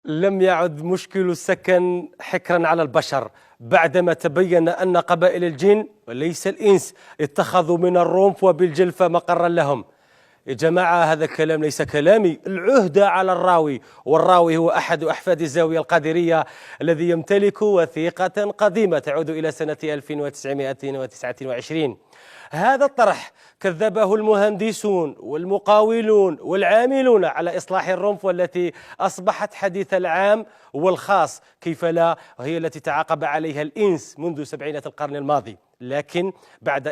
لم يعد مشكل السكن حكرا على البشر بعدما تبين أن قبائل الجن وليس الإنس اتخذوا من الرمح وبالجلفة مقرا لهم. يا جماعة هذا الكلام ليس كلامي، العهدة على الراوي، والراوي هو أحد أحفاد الزاوية القادرية الذي يمتلك وثيقة قديمة تعود إلى سنة 1929. هذا الطرح كذبه المهندسون والمقاولون والعاملون على إصلاح الرمح، والتي أصبحت حديث العام والخاص كيف لا، وهي التي تعاقب عليها الإنس منذ سبعينات القرن الماضي. لكن بعد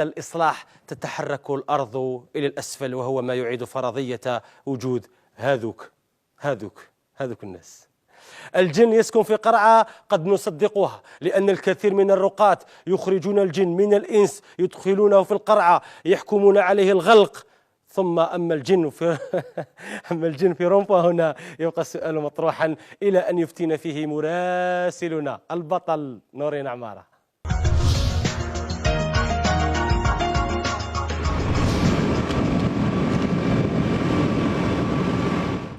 الإصلاح تتحرك الأرض إلى الأسفل، وهو ما يعيد فرضية وجود هذوك الناس. الجن يسكن في قرعة قد نصدقها، لأن الكثير من الرقاة يخرجون الجن من الإنس، يدخلونه في القرعة، يحكمون عليه الغلق. ثم أما الجن في رمح، هنا يبقى السؤال مطروحا إلى أن يفتينا فيه مراسلنا البطل نورين عمارة.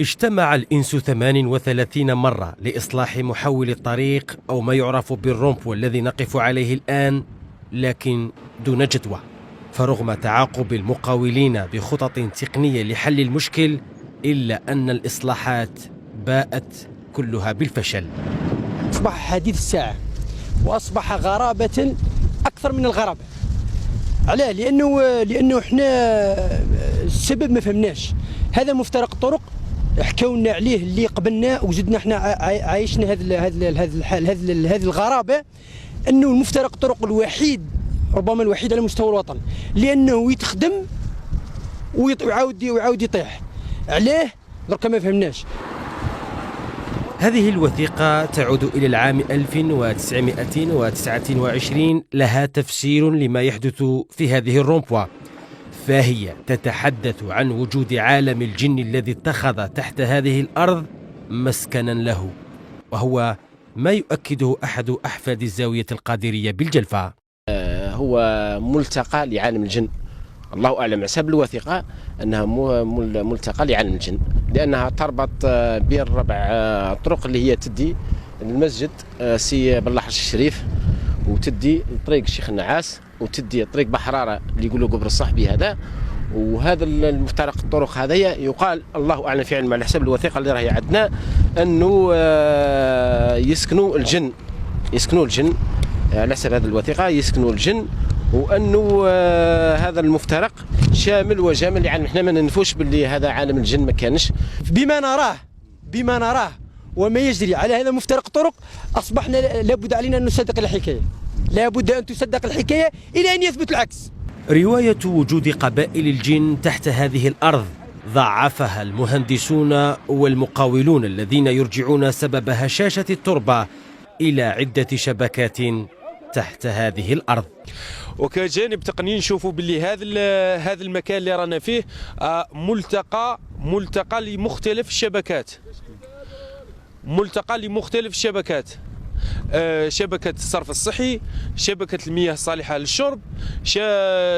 اجتمع الإنس 38 مرة لإصلاح محول الطريق أو ما يعرف بالرمح والذي نقف عليه الآن، لكن دون جدوى. فرغم تعاقب المقاولين بخطط تقنية لحل المشكل، إلا أن الإصلاحات باءت كلها بالفشل. أصبح حديث الساعة، وأصبح غرابة أكثر من الغرابة. علاه؟ لأنه إحنا السبب ما فهمناش. هذا مفترق طرق حكاونا عليه اللي قبلنا، وزدنا احنا عايشنا هذه الغرابه، انه المفترق الطرق الوحيد، ربما الوحيد على مستوى الوطن، لانه يتخدم ويعاود يطيح. علاه؟ درك ما فهمناش. هذه الوثيقة تعود إلى العام 1929، لها تفسير لما يحدث في هذه الرومبوا، فهي تتحدث عن وجود عالم الجن الذي اتخذ تحت هذه الأرض مسكنا له، وهو ما يؤكده أحد أحفاد الزاوية القادرية بالجلفة. هو ملتقى لعالم الجن، الله أعلم. حسب الوثيقة أنها ملتقى لعالم الجن، لأنها تربط بين 4 طرق اللي هي تدي المسجد سي بلاحرش الشريف، وتدي طريق الشيخ النعاس، وتدي طريق بحرارة اللي يقولوا قبر الصحبي هذا. وهذا المفترق الطرق هذايا يقال، الله أعلم في علم، على حسب الوثيقة اللي راهي عندنا، أنه يسكنوا الجن على حسب هذه الوثيقة، يسكنوا الجن، وأنه هذا المفترق شامل وجامل. يعني احنا ما ننفوش باللي هذا عالم الجن ما كانش. بما نراه وما يجري على هذا مفترق طرق، أصبحنا لابد علينا أن نصدق الحكاية، لابد أن تصدق الحكاية إلى أن يثبت العكس. رواية وجود قبائل الجن تحت هذه الأرض ضعفها المهندسون والمقاولون، الذين يرجعون سبب هشاشة التربة إلى عدة شبكات تحت هذه الأرض. وكجانب تقني نشوفوا باللي هذا المكان اللي رانا فيه ملتقى لمختلف الشبكات، شبكة الصرف الصحي، شبكة المياه الصالحة للشرب،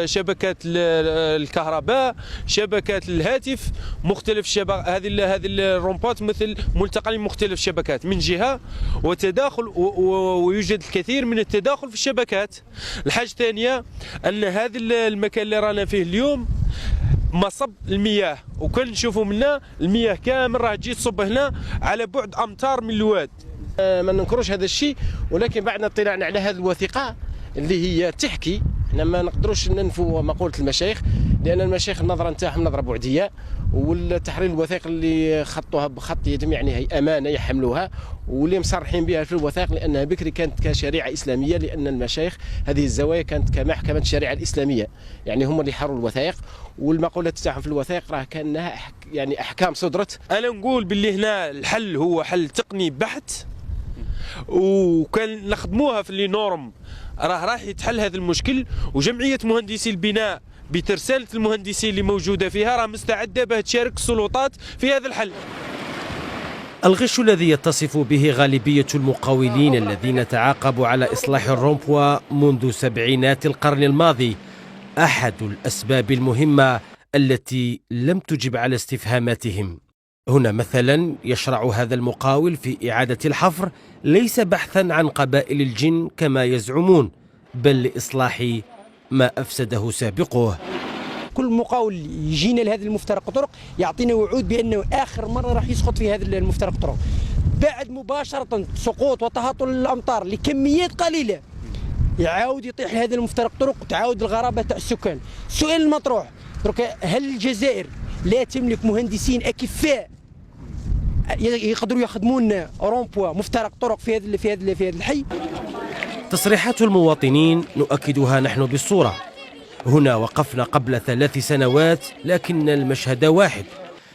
شبكة الكهرباء، شبكة الهاتف، مختلف هذه الرومبات مثل ملتقى لمختلف الشبكات من جهة، وتداخل، ويوجد الكثير من التداخل في الشبكات. الحاجة الثانية أن هذا المكان اللي رانا فيه اليوم مصب المياه، وكل نشوفوا منا المياه كامل راه تجي تصب هنا على بعد أمتار من الواد. ما ننكروش هذا الشيء، ولكن بعد اطلاعنا على هذه الوثيقة اللي هي تحكي، احنا ما نقدروش ننفوا مقولة المشايخ، لأن المشايخ النظرة نتاعهم نظرة بعدية، والتحرير الوثائق اللي خطوها بخط يدهم يعني هي أمانة يحملوها، واللي مصرحين بها في الوثائق، لأنها بكري كانت كشريعة إسلامية، لأن المشايخ هذه الزوايا كانت كمحكمة الشريعة الإسلامية، يعني هم اللي حرروا الوثائق، والمقولات تاعهم في الوثائق راه كانها يعني أحكام صدرت. أنا نقول باللي هنا الحل هو حل تقني بحت، وكان نخدموها في اللي نورم راح يتحل هذا المشكل. وجمعية مهندسي البناء بترسالة المهندسين اللي موجودة فيها راه مستعدة باه تشارك السلطات في هذا الحل. الغش الذي يتصف به غالبية المقاولين الذين تعاقبوا على إصلاح الرومبوا منذ سبعينات القرن الماضي أحد الأسباب المهمة التي لم تجب على استفهاماتهم. هنا مثلا يشرع هذا المقاول في إعادة الحفر ليس بحثا عن قبائل الجن كما يزعمون، بل لإصلاح ما أفسده سابقه. كل مقاول يجينا لهذا المفترق الطرق يعطينا وعود بأنه آخر مرة راح يسقط في هذا المفترق الطرق، بعد مباشرة سقوط وتهاطل الأمطار لكميات قليلة يعاود يطيح هذا المفترق الطرق وتعاود الغرابة تاع السكان. السؤال المطروح هل الجزائر لا تملك مهندسين أكفاء يقدروا يخدمون رومبوا مفترق طرق في هذا الحي؟ تصريحات المواطنين نؤكدها نحن بالصورة. هنا وقفنا قبل 3 سنوات لكن المشهد واحد،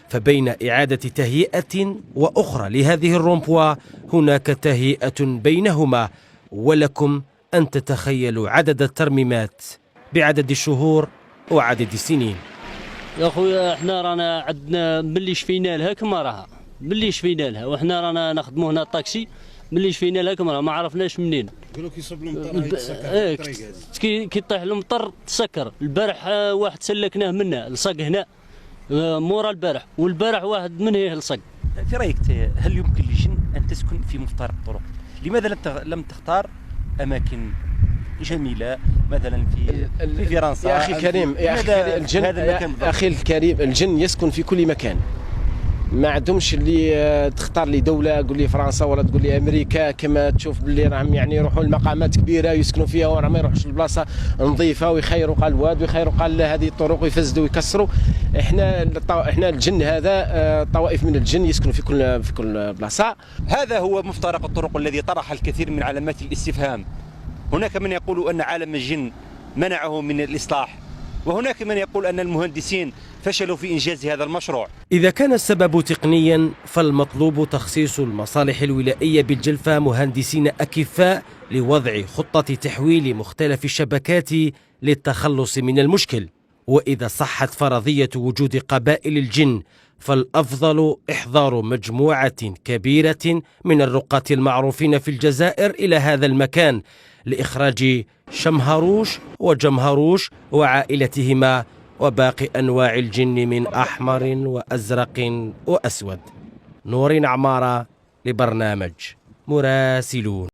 فبين إعادة تهيئة وأخرى لهذه الرومبوا هناك تهيئة بينهما، ولكم أن تتخيلوا عدد الترميمات بعدد الشهور وعدد السنين. يا خويا احنا رانا عندنا ملي شفينا لها كما راها، ملي شفينا لها وحنا رانا نخدموا هنا الطاكسي، ملي شفينا لها كما راها ما عرفناش منين. قالوا كيصب المطر كي طيح المطر تسكر. البارح واحد سلكناه منه لصق هنا مورا البارح، والبارح واحد من هي لصق. في رايك هل يمكن للجن ان تسكن في مفترق الطرق؟ لماذا لم تختار اماكن جميله مثلا في فرنسا؟ يا اخي كريم، اخي الكريم، الجن يسكن في كل مكان. ما عندهمش اللي تختار لي دوله، قول لي فرنسا ولا تقول لي امريكا، كما تشوف باللي راهم يعني يروحوا لمقامات كبيره يسكنوا فيها وراهم ما يروحوش لبلاصه نظيفه ويخيروا قال الواد ويخيروا قال هذه الطرق ويفسدوا ويكسروا. احنا الجن هذا طوائف من الجن يسكنوا في كل بلاصه. هذا هو مفترق الطرق الذي طرح الكثير من علامات الاستفهام. هناك من يقول ان عالم الجن منعه من الاصلاح، وهناك من يقول أن المهندسين فشلوا في إنجاز هذا المشروع. إذا كان السبب تقنيا فالمطلوب تخصيص المصالح الولائية بالجلفة مهندسين أكفاء لوضع خطة تحويل مختلف الشبكات للتخلص من المشكل. وإذا صحت فرضية وجود قبائل الجن فالأفضل إحضار مجموعة كبيرة من الرقاة المعروفين في الجزائر إلى هذا المكان لإخراج شمهروش وجمهروش وعائلتهما وباقي أنواع الجن من أحمر وأزرق وأسود. نورين عمارة لبرنامج مراسلون.